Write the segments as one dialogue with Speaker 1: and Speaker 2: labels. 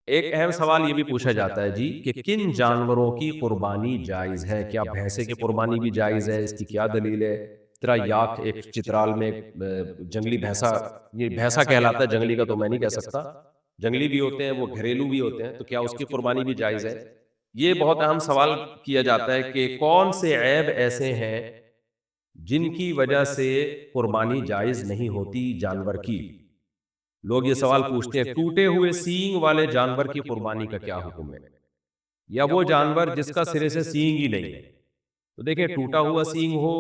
Speaker 1: ایک اہم سوال یہ بھی پوچھا جاتا ہے جی کہ کن جانوروں کی قربانی جائز ہے؟ کیا بھینسے کی قربانی بھی جائز ہے؟ اس کی کیا دلیل ہے؟ ترا یاک ایک چترال میں ایک جنگلی بھینسا، یہ بھینسا کہلاتا ہے، جنگلی کا تو میں نہیں کہہ سکتا، جنگلی بھی ہوتے ہیں وہ، گھریلو بھی ہوتے ہیں، تو کیا اس کی قربانی بھی جائز ہے؟ یہ بہت اہم سوال کیا جاتا ہے کہ کون سے عیب ایسے ہیں جن کی وجہ سے قربانی جائز نہیں ہوتی جانور کی؟ لوگ یہ سوال پوچھتے ہیں ٹوٹے ہوئے سینگ والے جانور کی قربانی کا کیا حکم ہے، یا وہ جانور جس کا سرے سے سینگ ہی نہیں ہے؟ تو دیکھیں، ٹوٹا ہوا سینگ ہو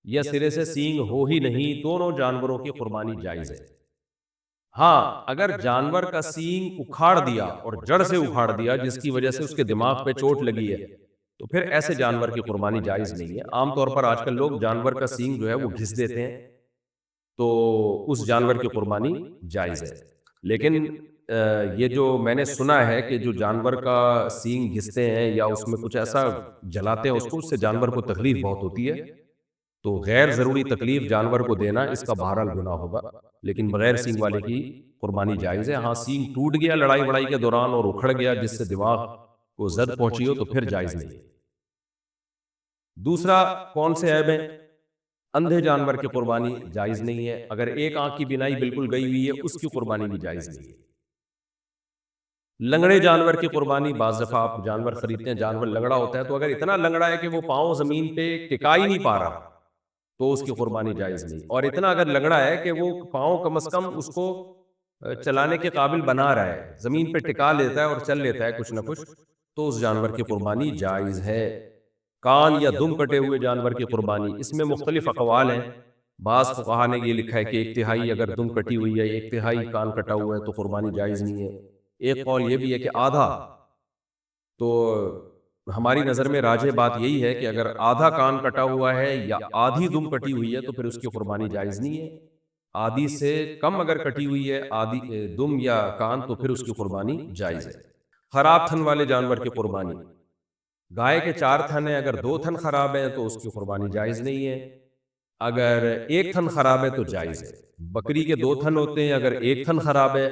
Speaker 1: یا سرے سے سینگ ہو ہی نہیں، دونوں جانوروں کی قربانی جائز ہے۔ ہاں، اگر جانور کا سینگ اکھاڑ دیا اور جڑ سے اکھاڑ دیا جس کی وجہ سے اس کے دماغ پہ چوٹ لگی ہے، تو پھر ایسے جانور کی قربانی جائز نہیں ہے۔ عام طور پر آج کل لوگ جانور کا سینگ جو ہے وہ گھس دیتے ہیں، تو اس جانور کی قربانی جائز ہے۔ لیکن یہ جو میں نے سنا ہے کہ جو جانور کا سینگ گھستے ہیں یا اس میں کچھ ایسا جلاتے ہیں اس کو، اس سے جانور کو تکلیف بہت ہوتی ہے، تو غیر ضروری تکلیف جانور کو دینا اس کا بہرحال گناہ ہوگا، لیکن بغیر سینگ والے کی قربانی جائز ہے۔ ہاں، سینگ ٹوٹ گیا لڑائی وڑائی کے دوران اور اکھڑ گیا جس سے دماغ کو زد پہنچی ہو، تو پھر جائز نہیں ہے۔ دوسرا کون سے عیب ہیں؟ اندھے جانور کی قربانی جائز نہیں ہے، اگر ایک آنکھ کی بینائی بالکل گئی ہوئی ہے اس کی قربانی بھی جائز نہیں ہے۔ لنگڑے جانور کی قربانی، بعض دفعہ آپ جانور خریدتے ہیں، جانور لنگڑا ہوتا ہے، تو اگر اتنا لنگڑا ہے کہ وہ پاؤں زمین پہ ٹکا ہی نہیں پا رہا، تو اس کی قربانی جائز نہیں، اور اتنا اگر لنگڑا ہے کہ وہ پاؤں کم از کم اس کو چلانے کے قابل بنا رہا ہے، زمین پہ ٹکا لیتا ہے اور چل لیتا ہے کچھ نہ کچھ، تو اس جانور کی قربانی جائز ہے۔ کان یا دم کٹے ہوئے جانور کی قربانی، اس میں مختلف اقوال ہیں۔ بعض فقہا نے یہ لکھا ہے کہ ایک تہائی اگر دم کٹی ہوئی ہے، ایک تہائی کان کٹا ہوا ہے تو قربانی جائز نہیں ہے۔ ایک قول یہ بھی ہے کہ آدھا، تو ہماری نظر میں راجح بات یہی ہے کہ اگر آدھا کان کٹا ہوا ہے یا آدھی دم کٹی ہوئی ہے تو پھر اس کی قربانی جائز نہیں ہے۔ آدھی سے کم اگر کٹی ہوئی ہے آدھی دم یا کان، تو پھر اس کی قربانی جائز ہے۔ خراب تھن والے جانور کی قربانی، گائے کے 4 تھن ہیں، اگر 2 تھن خراب ہیں تو اس کی قربانی جائز نہیں ہے، اگر 1 تھن خراب ہے تو جائز ہے۔ بکری کے 2 تھن ہوتے ہیں، اگر 1 تھن خراب ہے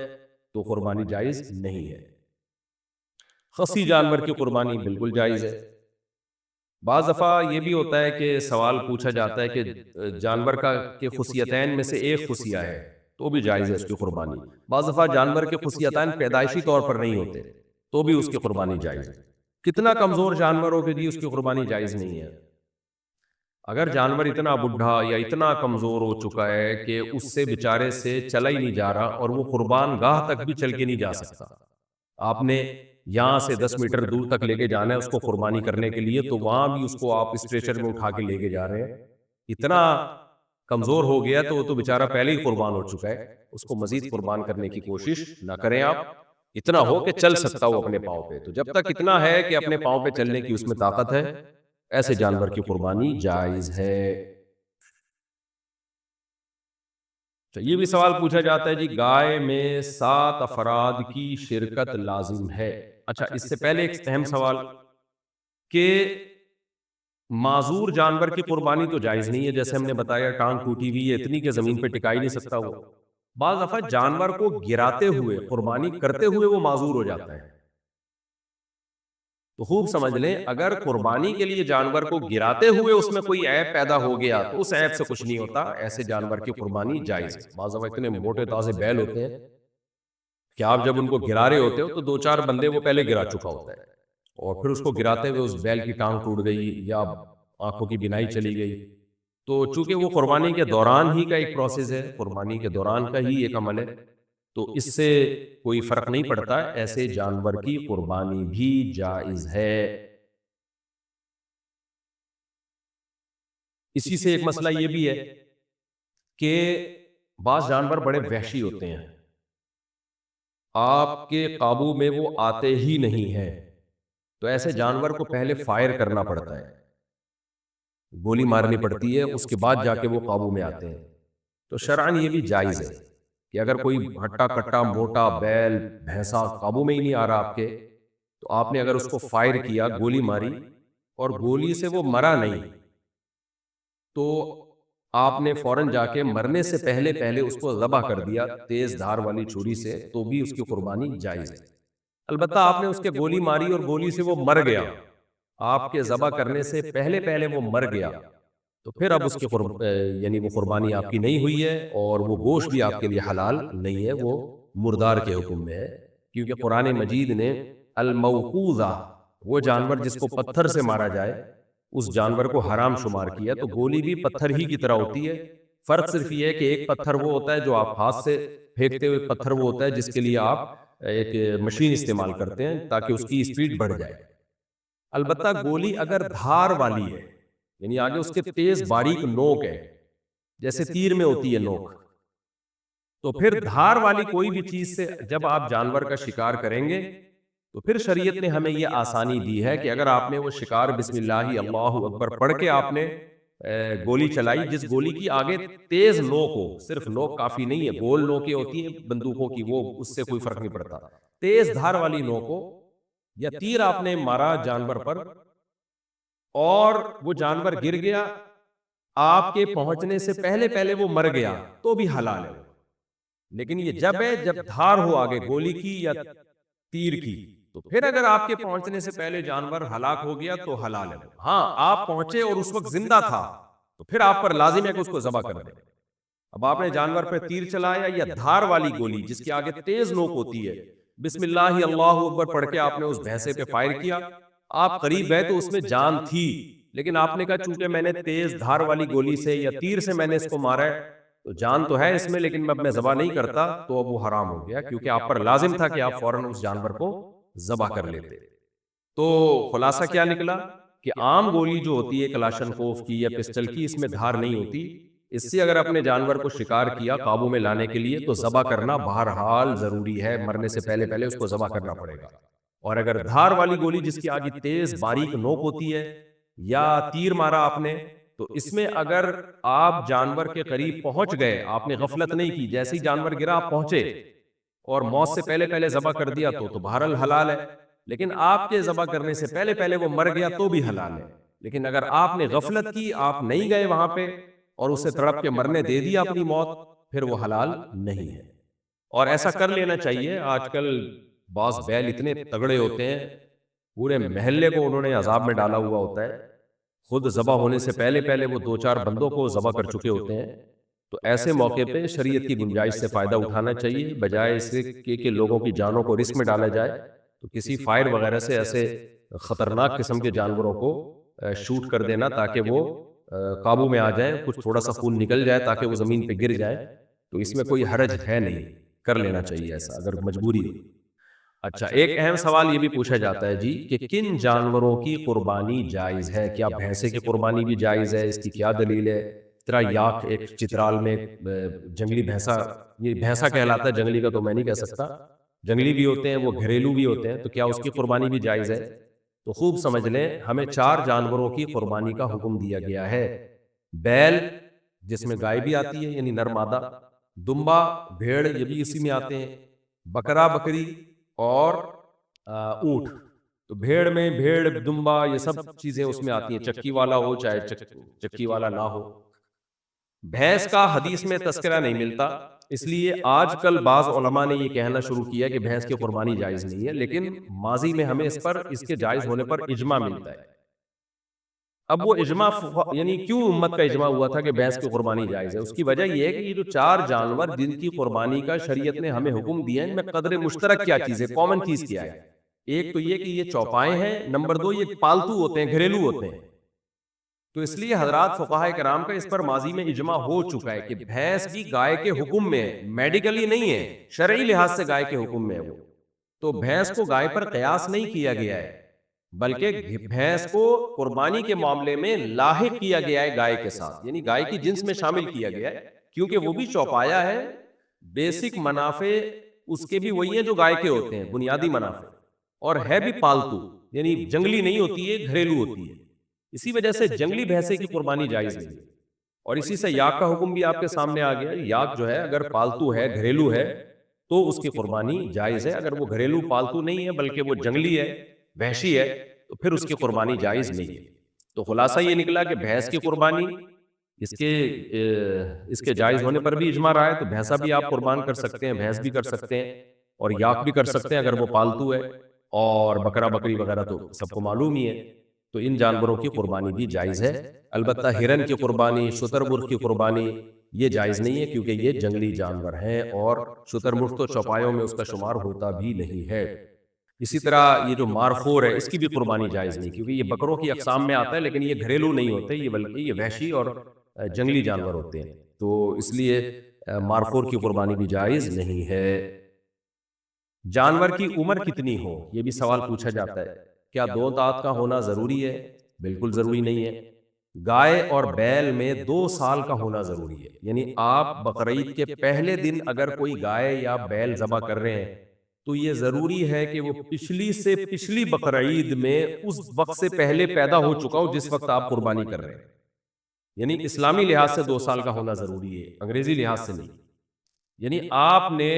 Speaker 1: تو قربانی جائز نہیں ہے۔ خصی جانور کی قربانی بالکل جائز ہے۔ بعض دفعہ یہ بھی ہوتا ہے کہ سوال پوچھا جاتا ہے کہ جانور کا کے خصیتین میں سے ایک خصیہ ہے تو بھی جائز ہے اس کی قربانی۔ بعض دفعہ جانور کے خصیتین پیدائشی طور پر نہیں ہوتے تو بھی اس کی قربانی جائز ہے۔ کتنا کمزور جانور ہو کہ جی اس کی قربانی جائز نہیں ہے؟ اگر جانور اتنا بڈھا یا اتنا کمزور ہو چکا ہے کہ اس سے بیچارے سے چلا ہی نہیں جا رہا اور وہ قربان گاہ تک بھی چل کے نہیں جا سکتا، آپ نے یہاں سے 10 میٹر دور تک لے کے جانا ہے اس کو قربانی کرنے کے لیے، تو وہاں بھی اس کو آپ اسٹریچر میں اٹھا کے لے کے جا رہے ہیں، اتنا کمزور ہو گیا تو وہ تو بیچارہ پہلے ہی قربان ہو چکا ہے، اس کو مزید قربان کرنے کی کوشش نہ کریں آپ۔ اتنا ہو کہ چل سکتا ہو اپنے پاؤں پہ، تو جب تک اتنا ہے کہ اپنے پاؤں پہ چلنے کی اس میں طاقت ہے، ایسے جانور کی قربانی جائز ہے۔ تو یہ بھی سوال پوچھا جاتا ہے جی گائے میں 7 افراد کی شرکت لازم ہے؟ اچھا، اس سے پہلے ایک اہم سوال کہ معذور جانور کی قربانی تو جائز نہیں ہے، جیسے ہم نے بتایا ٹانگ ٹوٹی ہوئی ہے اتنی کہ زمین پہ ٹکا ہی نہیں سکتا وہ۔ بعض دفعہ جانور کو گراتے ہوئے، قربانی کرتے ہوئے وہ معذور ہو جاتا ہے، تو خوب سمجھ لیں اگر قربانی کے لیے جانور کو گراتے ہوئے اس میں کوئی عیب پیدا ہو گیا تو اس عیب سے کچھ نہیں ہوتا، ایسے جانور کی قربانی جائز ہے۔ بعض دفعہ اتنے موٹے تازے بیل ہوتے ہیں کہ آپ جب ان کو گرا رہے ہوتے ہو تو 2-4 بندے وہ پہلے گرا چکا ہوتا ہے، اور پھر اس کو گراتے ہوئے اس بیل کی ٹانگ ٹوٹ گئی یا آنکھوں کی بینائی چلی گئی، تو چونکہ وہ قربانی کے دوران ہی کا ایک پروسیس ہے، قربانی کے دوران کا ہی ایک عمل ہے، تو اس سے کوئی فرق نہیں پڑتا، ایسے جانور کی قربانی بھی جائز ہے۔ اسی سے ایک مسئلہ یہ بھی ہے کہ بعض جانور بڑے وحشی ہوتے ہیں، آپ کے قابو میں وہ آتے ہی نہیں ہیں، تو ایسے جانور کو پہلے فائر کرنا پڑتا ہے، گولی مارنی پڑتی ہے، اس کے بعد جا کے وہ قابو میں آتے ہیں۔ تو شرعاً یہ بھی جائز ہے کہ اگر کوئی ہٹا کٹا موٹا بیل بھینسا قابو میں ہی نہیں آ رہا آپ کے، تو آپ نے اگر اس کو فائر کیا، گولی ماری، اور گولی سے وہ مرا نہیں، تو آپ نے فوراً جا کے مرنے سے پہلے پہلے اس کو ذبح کر دیا تیز دھار والی چھری سے، تو بھی اس کی قربانی جائز ہے۔ البتہ آپ نے اس کے گولی ماری اور گولی سے وہ مر گیا، آپ کے ذبح کرنے سے پہلے پہلے وہ مر گیا، تو پھر اب اس کی یعنی وہ قربانی آپ کی نہیں ہوئی ہے، اور وہ گوشت بھی آپ کے لیے حلال نہیں ہے، وہ مردار کے حکم میں ہے، کیونکہ قرآن مجید نے الموقوذہ، وہ جانور جس کو پتھر سے مارا جائے، اس جانور کو حرام شمار کیا، تو گولی بھی پتھر ہی کی طرح ہوتی ہے، فرق صرف یہ ہے کہ ایک پتھر وہ ہوتا ہے جو آپ ہاتھ سے پھینکتے ہوئے، پتھر وہ ہوتا ہے جس کے لیے آپ ایک مشین استعمال کرتے ہیں تاکہ اس کی اسپیڈ بڑھ جائے۔ البتہ گولی اگر دھار والی ہے، یعنی آگے اس کے تیز باریک نوک ہے، جیسے تیر میں ہوتی ہے نوک، تو پھر دھار والی کوئی بھی چیز سے جب آپ جانور کا شکار کریں گے تو پھر شریعت نے ہمیں یہ آسانی دی ہے کہ اگر آپ نے وہ شکار بسم اللہ اللہ اکبر پڑھ کے آپ نے گولی چلائی، جس گولی کی آگے تیز نوک ہو، صرف نوک کافی نہیں ہے، گول نوکیں ہوتی ہیں بندوقوں کی، وہ اس سے کوئی فرق نہیں پڑتا، تیز دھار والی نوک ہو، یا تیر آپ نے مارا جانور پر اور وہ جانور گر گیا، آپ کے پہنچنے سے پہلے پہلے وہ مر گیا، تو بھی حلال ہے۔ لیکن یہ جب ہے جب دھار ہو آگے گولی کی یا تیر کی، تو پھر اگر آپ کے پہنچنے سے پہلے جانور ہلاک ہو گیا تو حلال ہے۔ ہاں، آپ پہنچے اور اس وقت زندہ تھا تو پھر آپ پر لازم ہے کہ اس کو ذبح کر دیں۔ اب آپ نے جانور پہ تیر چلایا یا دھار والی گولی جس کے آگے تیز نوک ہوتی ہے، بسم اللہ اللہ اکبر پڑھ کے آپ نے اس بھینسے پہ فائر کیا، آپ قریب گئے تو اس میں جان تھی، لیکن آپ نے کہا چونکہ میں نے تیز دھار والی گولی سے یا تیر سے میں نے اس کو مارا ہے تو جان تو ہے اس میں، لیکن اب میں ذبح نہیں کرتا، تو اب وہ حرام ہو گیا، کیونکہ آپ پر لازم تھا کہ آپ فوراً اس جانور کو ذبح کر لیتے۔ تو خلاصہ کیا نکلا کہ عام گولی جو ہوتی ہے کلاشن کوف کی یا پسٹل کی، اس میں دھار نہیں ہوتی، اس سے اگر اپنے جانور کو شکار کیا قابو میں لانے کے لیے تو ذبح کرنا بہرحال ضروری ہے، مرنے سے پہلے پہلے اس کو ذبح کرنا پڑے گا۔ اور اگر دھار والی گولی جس کی آگے تیز باریک نوک ہوتی ہے یا تیر مارا آپ نے، تو اس میں اگر آپ جانور کے قریب پہنچ گئے، آپ نے غفلت نہیں کی، جیسے ہی جانور گرا آپ پہنچے اور موت سے پہلے پہلے ذبح کر دیا تو بہرحال حلال ہے، لیکن آپ کے ذبح کرنے سے پہلے پہلے وہ مر گیا تو بھی حلال ہے۔ لیکن اگر آپ نے غفلت کی، آپ نہیں گئے وہاں پہ اور اسے تڑپ کے مرنے دے دیا اپنی موت، پھر وہ حلال نہیں ہے۔ اور ایسا کر لینا چاہیے، آج کل بعض بیل اتنے تگڑے ہوتے ہیں، پورے محلے کو انہوں نے عذاب میں ڈالا ہوا ہوتا ہے، خود ذبح ہونے سے پہلے پہلے وہ دو چار بندوں کو ذبح کر چکے ہوتے ہیں، تو ایسے موقع پہ شریعت کی گنجائش سے فائدہ اٹھانا چاہیے، بجائے اس کہ لوگوں کی جانوں کو رسک میں ڈالا جائے، تو کسی فائر وغیرہ سے ایسے خطرناک قسم کے جانوروں کو شوٹ کر دینا تاکہ وہ قابو میں آ جائیں، کچھ تھوڑا سا خون نکل جائے تاکہ وہ زمین پہ گر جائے، تو اس میں کوئی حرج ہے نہیں، کر لینا چاہیے ایسا اگر مجبوری ہو۔ اچھا، ایک اہم سوال یہ بھی پوچھا جاتا ہے جی کہ کن جانوروں کی قربانی جائز ہے؟ کیا بھینسے کی قربانی بھی جائز ہے؟ اس کی کیا دلیل ہے؟ طرح یاک ایک چترال میں جنگلی بھینسا، یہ بھینسا کہلاتا ہے، جنگلی کا تو میں نہیں کہہ سکتا، جنگلی بھی ہوتے ہیں، وہ گھریلو بھی ہوتے ہیں، تو کیا اس کی قربانی بھی جائز ہے؟ تو خوب سمجھ لیں، ہمیں 4 جانوروں کی قربانی کا حکم دیا گیا ہے: بیل، جس میں گائے بھی آتی ہے یعنی نر مادہ، دمبا، بھیڑ، یہ بھی اسی میں آتے ہیں، بکرا، بکری اور اونٹ۔ تو بھیڑ میں بھیڑ، دمبا، یہ سب چیزیں اس میں آتی ہیں، چکی والا ہو چاہے چکی والا نہ ہو۔ بھینس کا حدیث میں تذکرہ نہیں ملتا، اس لیے آج کل بعض علماء نے یہ کہنا شروع کیا کہ بھینس کی قربانی جائز نہیں ہے، لیکن ماضی میں ہمیں اس کے جائز ہونے پر اجماع ملتا ہے۔ اب وہ اجماع یعنی کیوں امت کا اجماع ہوا تھا کہ بھینس کی قربانی جائز ہے؟ اس کی وجہ یہ ہے کہ یہ جو 4 جانور جن کی قربانی کا شریعت نے ہمیں حکم دیا ہے، ان میں قدر مشترک کیا چیز ہے، کامن چیز کیا ہے؟ ایک تو یہ کہ یہ چوپائے ہیں، نمبر 2 یہ پالتو ہوتے ہیں، گھریلو ہوتے ہیں۔ تو اس لیے حضرات فقہائے کرام کا اس پر ماضی میں اجماع ہو چکا ہے کہ بھینس بھی گائے کے حکم میں ہے، میڈیکلی نہیں ہے، شرعی لحاظ سے گائے کے حکم میں ہے وہ۔ تو بھینس کو گائے پر قیاس نہیں کیا گیا ہے، بلکہ بھینس کو قربانی کے معاملے میں لاحق کیا گیا ہے گائے کے ساتھ، یعنی گائے کی جنس میں شامل کیا گیا ہے، کیونکہ وہ بھی چوپایا ہے، بیسک منافع اس کے بھی وہی ہیں جو گائے کے ہوتے ہیں، بنیادی منافع، اور ہے بھی پالتو، یعنی جنگلی نہیں ہوتی ہے، گھریلو ہوتی ہے۔ اسی وجہ سے جنگلی بھینسے کی قربانی جائز نہیں ہے۔ اور اسی سے یاک کا حکم بھی آپ کے سامنے آ گیا، یاک جو ہے اگر پالتو ہے، گھریلو ہے، تو اس کی قربانی جائز ہے۔ اگر وہ گھریلو پالتو نہیں ہے بلکہ وہ جنگلی ہے، وحشی ہے، تو پھر اس کی قربانی جائز نہیں ہے۔ تو خلاصہ یہ نکلا کہ بھینس کی قربانی اس کے جائز ہونے پر بھی اجماع رہا ہے، تو بھینسا بھی آپ قربان کر سکتے ہیں، بھینس بھی کر سکتے ہیں، اور یاک بھی کر سکتے ہیں اگر وہ پالتو ہے۔ اور بکرا بکری وغیرہ تو سب کو معلوم ہی ہے، تو ان جانوروں کی قربانی بھی جائز ہے۔ البتہ ہرن کی قربانی، شتر مرغ کی قربانی یہ جائز نہیں ہے، کیونکہ یہ جنگلی جانور ہیں اور شتر مرغ تو چوپایوں میں اس کا شمار ہوتا بھی نہیں ہے۔ اسی طرح یہ جو مارخور ہے اس کی بھی قربانی جائز نہیں، کیونکہ یہ بکروں کی اقسام میں آتا ہے، لیکن یہ گھریلو نہیں ہوتے، یہ بلکہ یہ وحشی اور جنگلی جانور ہوتے ہیں، تو اس لیے مارخور کی قربانی بھی جائز نہیں ہے۔ جانور کی عمر کتنی ہو، یہ بھی سوال پوچھا جاتا ہے۔ کیا دو دانت کا ہونا ضروری ہے؟ بالکل ضروری نہیں ہے۔ گائے اور بیل میں 2 سال کا ہونا ضروری ہے، یعنی آپ بقرعید کے پہلے دن اگر کوئی گائے یا بیل ذبح کر رہے ہیں تو یہ ضروری ہے کہ وہ پچھلی سے پچھلی بقرعید میں اس وقت سے پہلے پیدا ہو چکا ہو جس وقت آپ قربانی کر رہے ہیں، یعنی اسلامی لحاظ سے 2 سال کا ہونا ضروری ہے، انگریزی لحاظ سے نہیں۔ یعنی آپ نے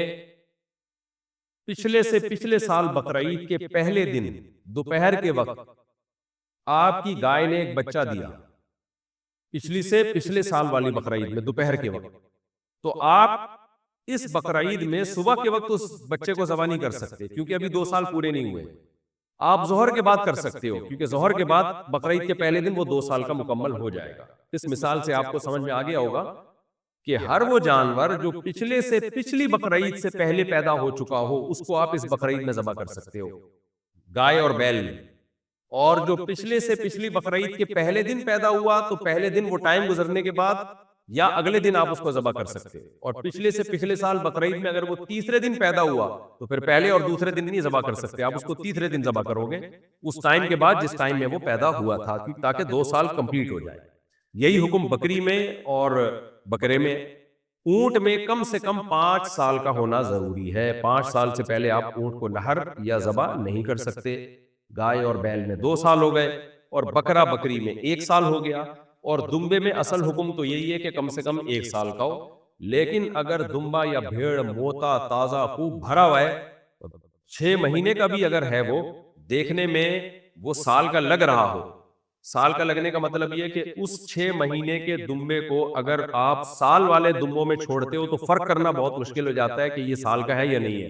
Speaker 1: پچھلے سے پچھلے سال بقرعید کے پہلے دن دوپہر کے وقت آپ کی گائے نے ایک بچہ دیا، پچھلی سے پچھلے سال والی بقرعید میں دوپہر کے وقت، تو آپ اس بقرعید میں صبح کے وقت اس بچے کو ذبح نہیں کر سکتے، کیونکہ ابھی 2 سال پورے نہیں ہوئے۔ آپ ظہر کے بعد کر سکتے ہو، کیونکہ ظہر کے بعد بقرعید کے پہلے دن وہ 2 سال کا مکمل ہو جائے گا۔ اس مثال سے آپ کو سمجھ میں آ گیا ہوگا کہ ہر وہ جانور جو پچھلے سے پچھلی بقرعید سے پہلے پیدا ہو چکا ہو اس کو آپ اس بقرعید میں ذبح کر سکتے ہو، گائے اور بیل میں۔ اور جو پچھلے سے پچھلی بقرعید کے پہلے دن پیدا ہوا تو پہلے دن وہ ٹائم گزرنے کے بعد یا اگلے دن آپ اس کو ذبح کر سکتے ہو، اور پچھلے سے پچھلے سال بقرعید میں اگر وہ تیسرے دن پیدا ہوا تو پھر پہلے اور دوسرے دن نہیں ذبح کر سکتے، آپ اس کو تیسرے دن ذبح کرو گے اس ٹائم کے بعد جس ٹائم میں وہ پیدا ہوا تھا، تاکہ 2 سال کمپلیٹ ہو جائے۔ یہی حکم بکری میں اور بکرے میں۔ اونٹ میں کم سے کم 5 سال کا ہونا ضروری ہے، 5 سال سے پہلے آپ اونٹ کو نہر یا ذبح نہیں کر سکتے۔ گائے اور بیل میں 2 سال ہو گئے، اور بکرا بکری میں 1 سال ہو گیا، اور دمبے میں اصل حکم تو یہی ہے کہ کم سے کم 1 سال کا ہو، لیکن اگر دمبا یا بھیڑ موتا تازہ خوب بھرا ہوا ہے، 6 مہینے کا بھی اگر ہے، وہ دیکھنے میں وہ سال کا لگ رہا ہو، سال کا لگنے کا مطلب یہ کہ اس 6 مہینے کے دمبے کو اگر آپ سال والے دمبوں میں چھوڑتے ہو تو فرق کرنا بہت مشکل ہو جاتا ہے کہ یہ سال کا ہے یا نہیں ہے،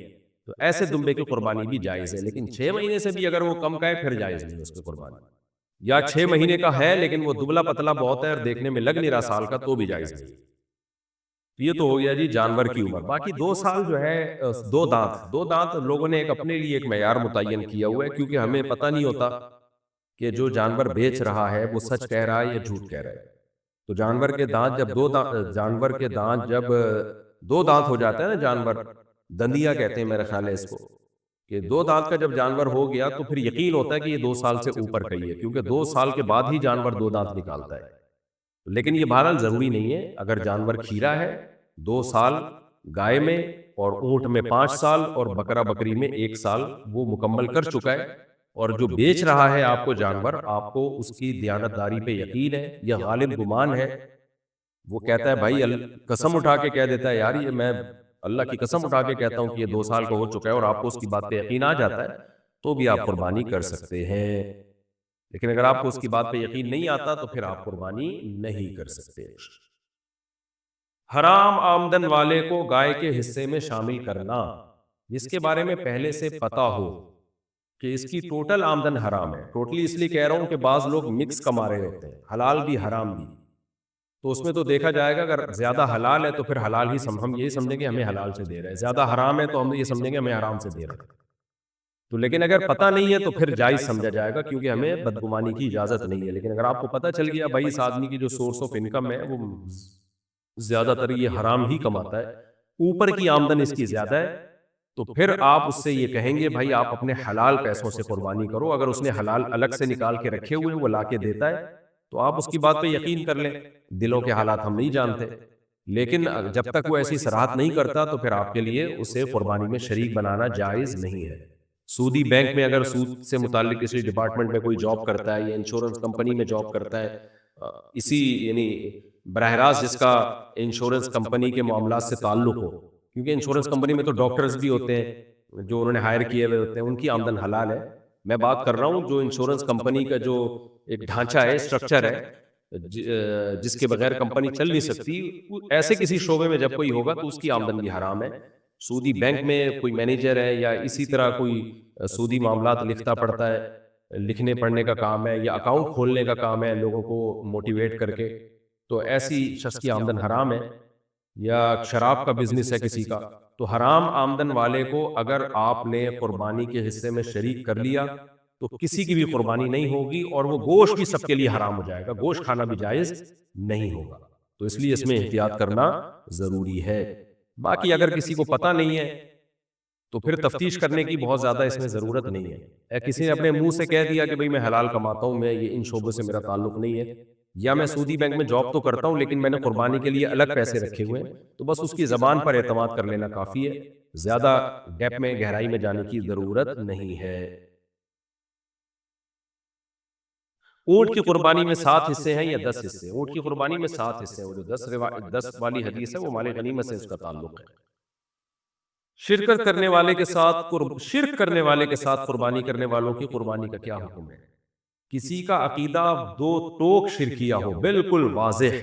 Speaker 1: تو ایسے دمبے کی قربانی بھی جائز ہے۔ لیکن 6 مہینے سے بھی اگر وہ کم کا ہے پھر جائز نہیں اس کی قربانی، یا 6 مہینے کا ہے لیکن وہ دبلا پتلا بہت ہے اور دیکھنے میں لگ نہیں رہا سال کا، تو بھی جائز نہیں۔ یہ تو ہو گیا جی جانور کی عمر۔ باقی 2 سال جو ہے، 2 دانت لوگوں نے ایک اپنے لیے ایک معیار متعین کیا ہوا ہے، کیونکہ ہمیں پتہ نہیں ہوتا کہ جو جانور بیچ رہا ہے وہ سچ کہہ رہا ہے یا جھوٹ کہہ رہا ہے۔ تو جانور کے دانت جب 2 دانت ہو جاتا ہے نا، جانور دندیا کہتے ہیں میرے خیال ہے اس کو، کہ 2 دانت کا جب جانور ہو گیا تو پھر یقین ہوتا ہے کہ یہ 2 سال سے اوپر کا ہی ہے، کیونکہ 2 سال کے بعد ہی جانور 2 دانت نکالتا ہے۔ لیکن یہ بہرحال ضروری نہیں ہے، اگر جانور کھیرا ہے 2 سال گائے میں، اور اونٹ میں 5 سال، اور بکرا بکری میں 1 سال وہ مکمل کر چکا ہے، اور جو بیچ رہا ہے آپ کو جانور، آپ کو اس کی دیانتداری پہ یقین ہے یا غالب گمان ہے، وہ کہتا ہے بھائی قسم اٹھا کے کہہ دیتا ہے یار یہ میں اللہ کی قسم اٹھا کے کہتا ہوں کہ یہ 2 سال کا ہو چکا ہے، اور آپ کو اس کی بات پہ یقین آ جاتا ہے، تو بھی آپ قربانی کر سکتے ہیں۔ لیکن اگر آپ کو اس کی بات پہ یقین نہیں آتا تو پھر آپ قربانی نہیں کر سکتے۔ حرام آمدن والے کو گائے کے حصے میں شامل کرنا، جس کے بارے میں پہلے سے پتا ہو کہ اس کی ٹوٹل آمدن حرام ہے۔ ٹوٹلی اس لیے کہہ رہا ہوں کہ بعض لوگ مکس کما رہے ہوتے ہیں، حلال بھی حرام بھی، تو اس میں تو دیکھا جائے گا اگر زیادہ حلال ہے تو پھر حلال ہی ہم یہی سمجھیں گے ہمیں حلال سے دے رہے ہیں، زیادہ حرام ہے تو ہم یہ سمجھیں گے ہمیں حرام سے دے رہے ہیں۔ تو لیکن اگر پتہ نہیں ہے تو پھر جائز سمجھا جائے گا، کیونکہ ہمیں بدگمانی کی اجازت نہیں ہے۔ لیکن اگر آپ کو پتہ چل گیا بھائی اس آدمی کی جو سورس آف انکم ہے وہ زیادہ تر یہ حرام ہی کماتا ہے، اوپر کی آمدن اس کی زیادہ ہے، تو پھر آپ اس سے یہ کہیں گے بھائی آپ اپنے حلال پیسوں سے قربانی کرو۔ اگر اس نے حلال الگ سے نکال کے رکھے ہوئے وہ لا کے دیتا ہے تو آپ اس کی بات پہ یقین کر لیں، دلوں کے حالات ہم نہیں جانتے، لیکن جب تک وہ ایسی صراحت نہیں کرتا تو پھر آپ کے لیے اسے قربانی میں شریک بنانا جائز نہیں ہے۔ سودی بینک میں اگر سود سے متعلق کسی ڈپارٹمنٹ میں کوئی جاب کرتا ہے یا انشورنس کمپنی میں جاب کرتا ہے، اسی یعنی براہ راست جس کا انشورنس کمپنی کے معاملات سے تعلق ہو، کیونکہ انشورنس کمپنی میں تو ڈاکٹرز بھی ہوتے ہیں جو انہوں نے ہائر کیے ہوئے ہوتے ہیں، ان کی آمدن حلال ہے۔ میں بات کر رہا ہوں جو انشورنس کمپنی کا جو ایک ڈھانچہ ہے، اسٹرکچر ہے، جس کے بغیر کمپنی چل نہیں سکتی، ایسے کسی شعبے میں جب کوئی ہوگا تو اس کی آمدن بھی حرام ہے، سودی بینک میں کوئی مینیجر ہے یا اسی طرح کوئی سودی معاملات لکھتا پڑھتا ہے، لکھنے پڑھنے کا کام ہے یا اکاؤنٹ کھولنے کا کام ہے لوگوں کو موٹیویٹ کر کے، تو ایسی شخص کی آمدن حرام ہے، یا شراب کا بزنس ہے کسی کا، تو حرام آمدن والے کو اگر آپ نے قربانی کے حصے میں شریک کر لیا تو کسی کی بھی قربانی نہیں ہوگی، اور وہ گوشت بھی سب کے لیے حرام ہو جائے گا، گوشت کھانا بھی جائز نہیں ہوگا، تو اس لیے اس میں احتیاط کرنا ضروری ہے۔ باقی اگر کسی کو پتہ نہیں ہے تو پھر تفتیش کرنے کی بہت زیادہ اس میں ضرورت نہیں ہے، کسی نے اپنے منہ سے کہہ دیا کہ بھئی میں حلال کماتا ہوں، میں یہ ان شعبوں سے میرا تعلق نہیں ہے، یا میں سودی بینک میں جاب تو کرتا ہوں لیکن میں نے قربانی کے لیے الگ پیسے رکھے ہوئے ہیں، تو بس اس کی زبان پر اعتماد کر لینا کافی ہے، زیادہ ڈیپ میں گہرائی میں جانے کی ضرورت نہیں ہے۔ اونٹ کی قربانی میں 7 حصے ہیں یا 10 حصے؟ اونٹ کی قربانی میں 7 حصے ہیں، وہ جو 10 والی حدیث ہے وہ مال غنیمت سے اس کا تعلق ہے۔ شرک کرنے والے کے ساتھ قربانی کرنے والوں کی قربانی کا کیا حکم ہے؟ کسی کا عقیدہ دو ٹوک شرکیہ ہو، بالکل واضح،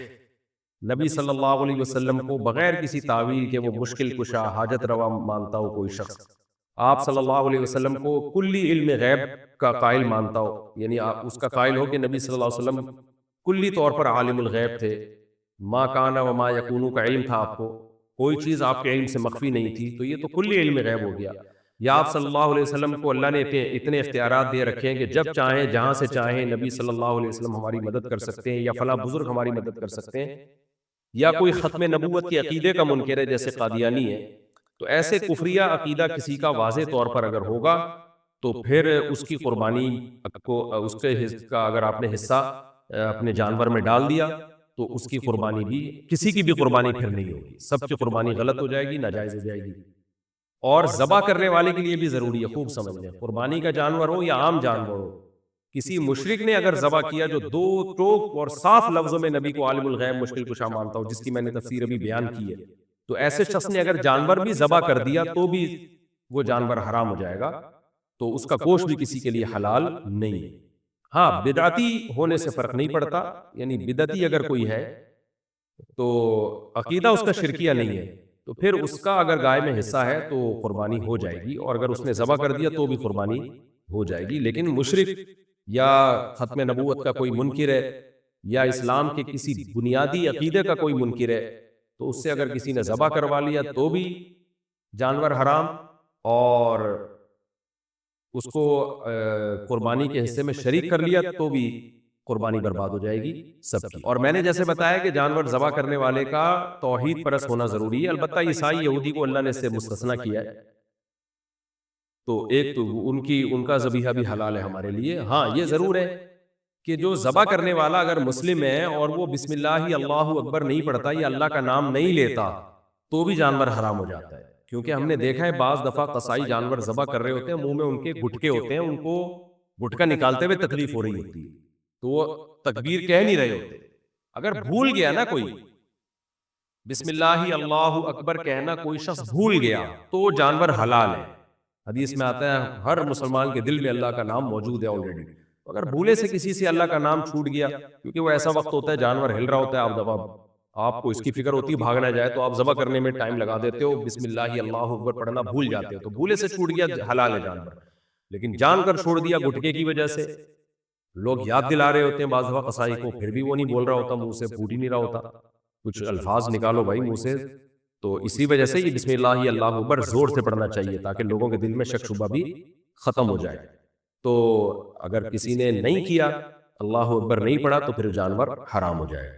Speaker 1: نبی صلی اللہ علیہ وسلم کو بغیر کسی تعویل کے وہ مشکل کشا حاجت روا مانتا ہو کوئی شخص، آپ صلی اللہ علیہ وسلم کو کلی علم غیب کا قائل مانتا ہو، یعنی آپ اس کا قائل ہو کہ نبی صلی اللہ علیہ وسلم کلی طور پر عالم الغیب تھے، ما کانا وما یکونو کا علم تھا آپ کو، کوئی چیز آپ کے علم سے مخفی نہیں تھی، تو یہ تو کلی علم غیب ہو گیا۔ یا آپ صلی اللہ علیہ وسلم کو اللہ نے اتنے اختیارات دے رکھے ہیں کہ جب چاہیں جہاں سے چاہیں نبی صلی اللہ علیہ وسلم ہماری مدد کر سکتے ہیں، یا فلاں بزرگ ہماری مدد کر سکتے ہیں، یا کوئی ختم نبوت کے عقیدے کا منکر ہے جیسے قادیانی ہے، تو ایسے کفریہ عقیدہ کسی کا واضح طور پر اگر ہوگا تو پھر اس کی قربانی کو، اس کے کا اگر آپ نے حصہ اپنے جانور میں ڈال دیا تو اس کی قربانی بھی، کسی کی بھی قربانی پھر نہیں ہوگی، سب کی قربانی غلط ہو جائے گی، ناجائز ہو جائے گی۔ اور ذبح کرنے والے کے لیے بھی ضروری ہے، خوب سمجھ لیں، قربانی کا جانور ہو یا عام جانور ہو، کسی مشرک نے اگر ذبح کیا جو دو ٹوک اور صاف لفظوں میں نبی کو عالم الغیب مشکل کشا مانتا ہو، جس کی میں نے تفسیر ابھی بیان کی ہے، تو ایسے شخص نے اگر جانور بھی ذبح کر دیا تو بھی وہ جانور حرام ہو جائے گا، تو اس کا گوشت بھی کسی کے لیے حلال نہیں ہے۔ ہاں، بدعتی ہونے سے فرق نہیں پڑتا، یعنی بدعتی اگر کوئی ہے تو عقیدہ اس کا شرکیہ نہیں ہے، تو پھر اس کا اگر گائے میں حصہ ہے تو قربانی ہو جائے گی، اور اگر اس نے ذبح کر دیا تو بھی قربانی ہو جائے گی۔ لیکن مشرک یا ختم نبوت کا کوئی منکر ہے، یا اسلام کے کسی بنیادی عقیدے کا کوئی منکر ہے، تو اس سے اگر کسی نے ذبح کروا لیا تو بھی جانور حرام، اور اس کو قربانی کے حصے میں شریک کر لیا تو بھی قربانی برباد ہو جائے گی سب کی۔ اور میں نے جیسے بتایا کہ جانور ذبح کرنے والے کا توحید پرست ہونا ضروری ہے، البتہ عیسائی یہودی کو اللہ نے اس سے مستثنیٰ کیا ہے، تو ایک تو ان کا ذبیحہ بھی حلال ہے ہمارے لیے۔ ہاں، یہ ضرور ہے کہ جو ذبح کرنے والا اگر مسلم ہے اور وہ بسم اللہ اللہ اکبر نہیں پڑھتا یا اللہ کا نام نہیں لیتا تو بھی جانور حرام ہو جاتا ہے، کیونکہ ہم نے دیکھا ہے بعض دفعہ قصائی جانور ذبح کر رہے ہوتے ہیں، منہ میں ان کے گٹکے ہوتے ہیں، ان کو گٹکا نکالتے ہوئے تکلیف ہو رہی ہوتی ہے، تو وہ تکبیر کہہ نہیں رہے ہوتے، اگر بھول گیا نا کوئی بسم اللہ اللہ اکبر کہنا، کوئی شخص بھول گیا تو جانور حلال ہے۔ حدیث میں آتا ہے ہر مسلمان کے دل میں اللہ کا نام موجود ہے آلریڈی، اگر بھولے سے کسی سے اللہ کا نام چھوٹ گیا، کیونکہ وہ ایسا وقت ہوتا ہے جانور ہل رہا ہوتا ہے، آپ دفعہ آپ کو اس کی فکر ہوتی ہے بھاگنا جائے تو آپ ذبح کرنے میں ٹائم لگا دیتے ہو، بسم اللہ اللہ اکبر پڑھنا بھول جاتے ہو، تو بھولے سے چھوٹ گیا حلال ہے جانور، لیکن جان کر چھوڑ دیا گٹکے کی وجہ سے، لوگ یاد دلا رہے ہوتے ہیں بعض دفعہ قصائی کو، پھر بھی وہ نہیں بول رہا ہوتا، منہ سے پھوٹ ہی نہیں رہا ہوتا، کچھ الفاظ نکالو بھائی منہ سے، تو اسی وجہ سے یہ بسم اللہ اللہ اکبر زور سے پڑھنا چاہیے تاکہ لوگوں کے دل میں شک شبہ بھی ختم ہو جائے۔ تو اگر کسی نے نہیں کیا، اللہ اکبر نہیں پڑھا، تو پھر جانور حرام ہو جائے۔